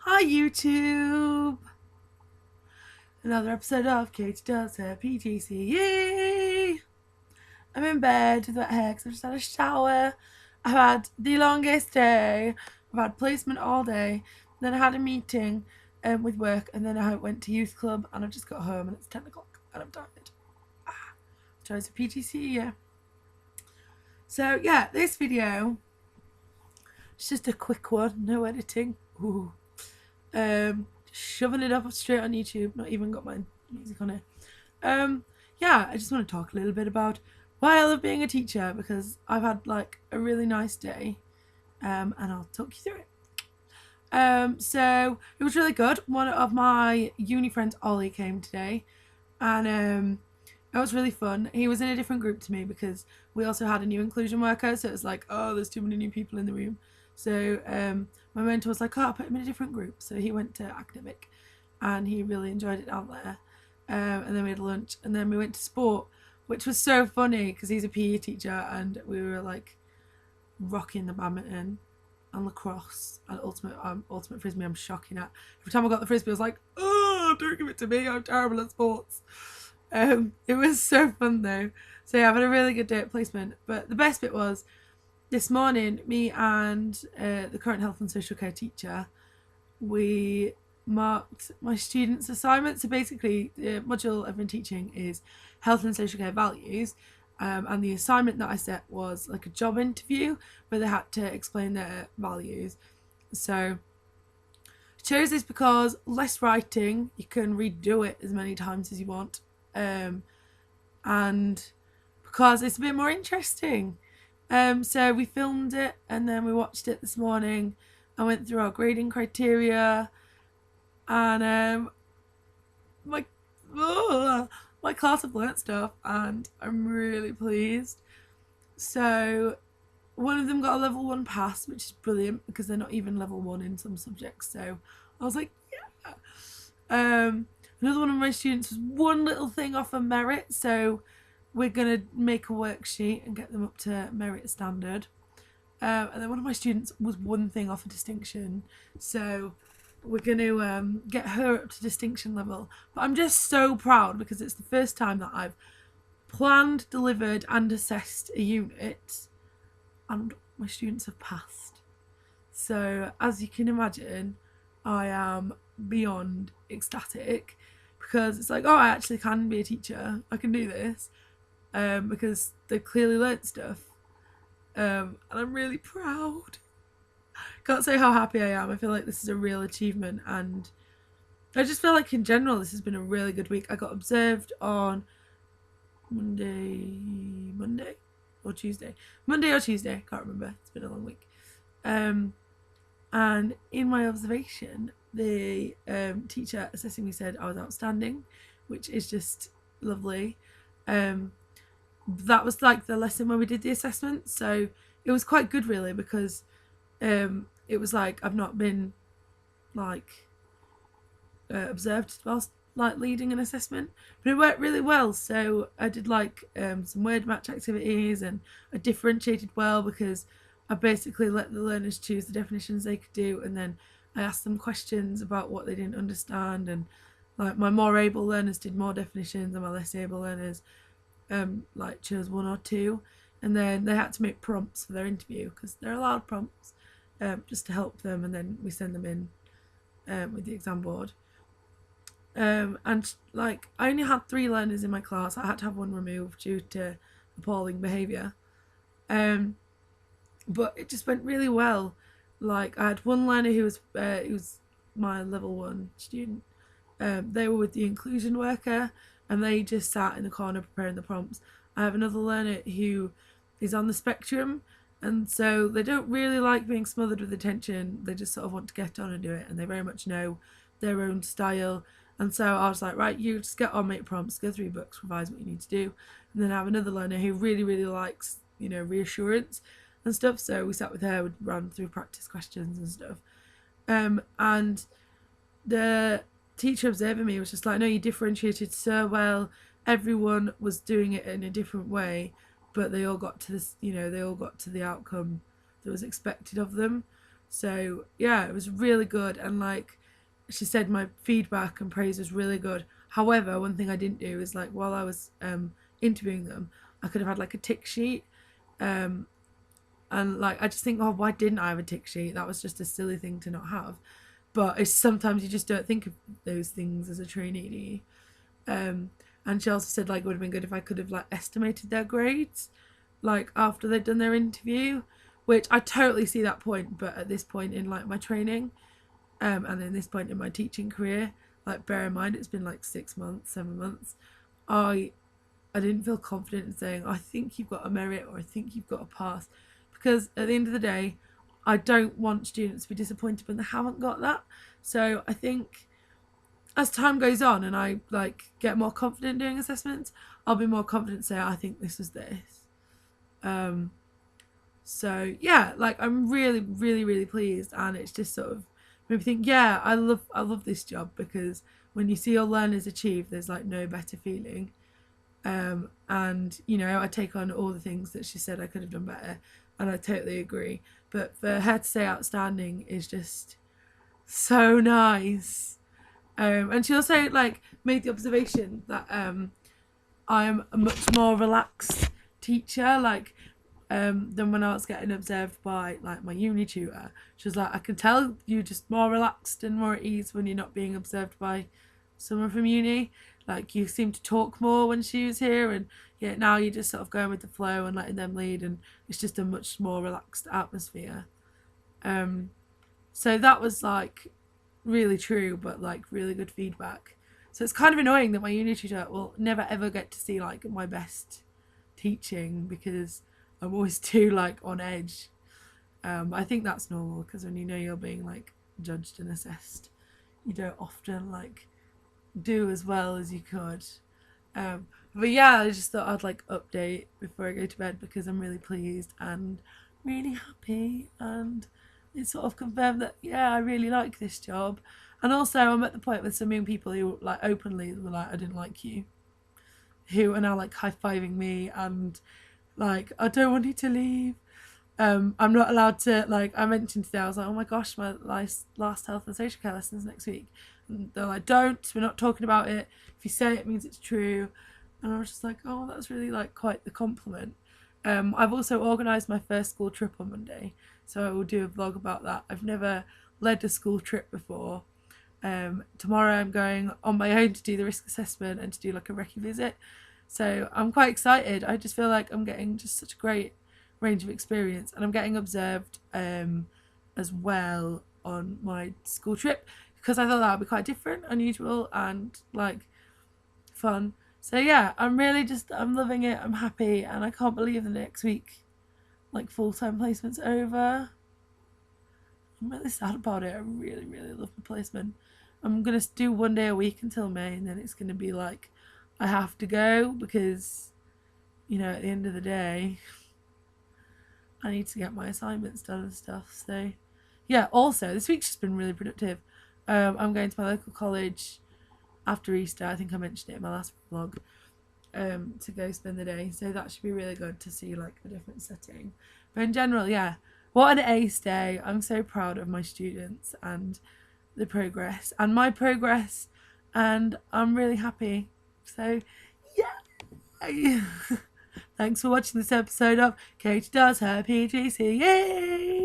Hi YouTube! Another episode of Katie Does Her PTC. Yay! I'm in bed with wet hair because I just had a shower. I've had the longest day. I've had placement all day. Then I had a meeting with work, and then I went to youth club, and I've just got home and it's 10 o'clock and I'm tired. Chose a PTC, yeah. So yeah, this video is just a quick one, no editing. Ooh. Shoving it up straight on YouTube, not even got my music on it. Yeah, I just want to talk a little bit about why I love being a teacher, because I've had like a really nice day, and I'll talk you through it. So it was really good. One of my uni friends, Ollie, came today, and it was really fun. He was in a different group to me because we also had a new inclusion worker, so it was like, oh, there's too many new people in the room. So my mentor was like, oh, I'll put him in a different group. So he went to academic and he really enjoyed it out there. And then we had lunch and then we went to sport, which was so funny because he's a PE teacher and we were like rocking the badminton and lacrosse and ultimate frisbee. I'm shocking at. Every time I got the frisbee, I was like, oh, don't give it to me. I'm terrible at sports. It was so fun though. So yeah, I've had a really good day at placement. But the best bit was this morning, me and the current health and social care teacher, we marked my students' assignments. So basically, the module I've been teaching is health and social care values. And the assignment that I set was like a job interview where they had to explain their values. So I chose this because less writing, you can redo it as many times as you want. And because it's a bit more interesting. So we filmed it and then we watched it this morning. I went through our grading criteria, and my class have learnt stuff, and I'm really pleased. So one of them got a level 1 pass, which is brilliant because they're not even level 1 in some subjects. So I was like, yeah. Another one of my students was one little thing off a merit, so we're going to make a worksheet and get them up to merit standard. And then one of my students was one thing off a distinction, so we're going to get her up to distinction level. But I'm just so proud because it's the first time that I've planned, delivered and assessed a unit and my students have passed. So as you can imagine, I am beyond ecstatic because it's like, oh, I actually can be a teacher. I can do this. Because they've clearly learnt stuff, and I'm really proud. Can't say how happy I am. I feel like this is a real achievement, and I just feel like in general this has been a really good week. I got observed on Monday or Tuesday, can't remember, it's been a long week. And in my observation, the teacher assessing me said I was outstanding, which is just lovely. That was like the lesson when we did the assessment, so it was quite good really because it was like I've not been like observed whilst like leading an assessment, but it worked really well. So I did like some word match activities and I differentiated well because I basically let the learners choose the definitions they could do, and then I asked them questions about what they didn't understand, and like my more able learners did more definitions and my less able learners like chose 1 or 2, and then they had to make prompts for their interview because they're allowed prompts, just to help them, and then we send them in with the exam board. And like I only had 3 learners in my class. I had to have 1 removed due to appalling behaviour, but it just went really well. Like I had 1 learner who was my level 1 student. They were with the inclusion worker and they just sat in the corner preparing the prompts. I have another learner who is on the spectrum, and so they don't really like being smothered with attention. They just sort of want to get on and do it, and they very much know their own style. And so I was like, right, you just get on, make prompts, go through books, revise what you need to do. And then I have another learner who really, really likes, reassurance and stuff. So we sat with her, we ran through practice questions and stuff. And the teacher observing me was just like, no, you differentiated so well. Everyone was doing it in a different way, but they all got to this, they all got to the outcome that was expected of them. So yeah, it was really good. And like she said, my feedback and praise was really good. However, one thing I didn't do is like while I was interviewing them, I could have had like a tick sheet. Um, and like I just think, oh, why didn't I have a tick sheet? That was just a silly thing to not have. But it's sometimes you just don't think of those things as a trainee. Um, and she also said like it would have been good if I could have like estimated their grades, like after they'd done their interview, which I totally see that point. But at this point in like my training, and in this point in my teaching career, like bear in mind it's been like 6 months, 7 months, I didn't feel confident in saying I think you've got a merit or I think you've got a pass, because at the end of the day, I don't want students to be disappointed when they haven't got that. So I think as time goes on and I like get more confident doing assessments, I'll be more confident saying I think this is this. Um, so yeah, like I'm really, really, really pleased, and it's just sort of made me think, yeah, I love this job, because when you see your learners achieve, there's like no better feeling. And you know, I take on all the things that she said I could have done better, and I totally agree. But for her to say outstanding is just so nice. And she also like made the observation that I am a much more relaxed teacher, like than when I was getting observed by like my uni tutor. She was like, I can tell you're just more relaxed and more at ease when you're not being observed by someone from uni. Like you seem to talk more when she was here, and yeah, now you're just sort of going with the flow and letting them lead, and it's just a much more relaxed atmosphere. Um, so that was like really true, but like really good feedback. So it's kind of annoying that my uni tutor will never ever get to see like my best teaching, because I'm always too like on edge. I think that's normal, because when you know you're being like judged and assessed, you don't often like do as well as you could. But yeah, I just thought I'd like update before I go to bed, because I'm really pleased and really happy, and it sort of confirmed that yeah, I really like this job. And also I'm at the point with some young people who like openly were like, I didn't like you, who are now like high-fiving me and like, I don't want you to leave. I'm not allowed to, like I mentioned today, I was like, oh my gosh, my last health and social care lessons next week, and they're like, don't, we're not talking about it, if you say it means it's true. And I was just like, oh, that's really like quite the compliment. I've also organised my first school trip on Monday, so I will do a vlog about that. I've never led a school trip before. Tomorrow I'm going on my own to do the risk assessment and to do like a recce visit, so I'm quite excited. I just feel like I'm getting just such a great range of experience, and I'm getting observed as well on my school trip, because I thought that would be quite different, unusual, and like fun. So yeah, I'm loving it, I'm happy, and I can't believe the next week like full-time placement's over. I'm really sad about it. I really, really love my placement. I'm gonna do 1 day a week until May, and then it's gonna be like I have to go, because you know, at the end of the day, I need to get my assignments done and stuff. So yeah, also this week's just been really productive. I'm going to my local college after Easter. I think I mentioned it in my last vlog. To go spend the day, so that should be really good to see like a different setting. But in general, yeah, what an ace day. I'm so proud of my students and the progress and my progress, and I'm really happy. So yeah. Thanks for watching this episode of Katie Does Her PGC. Yay!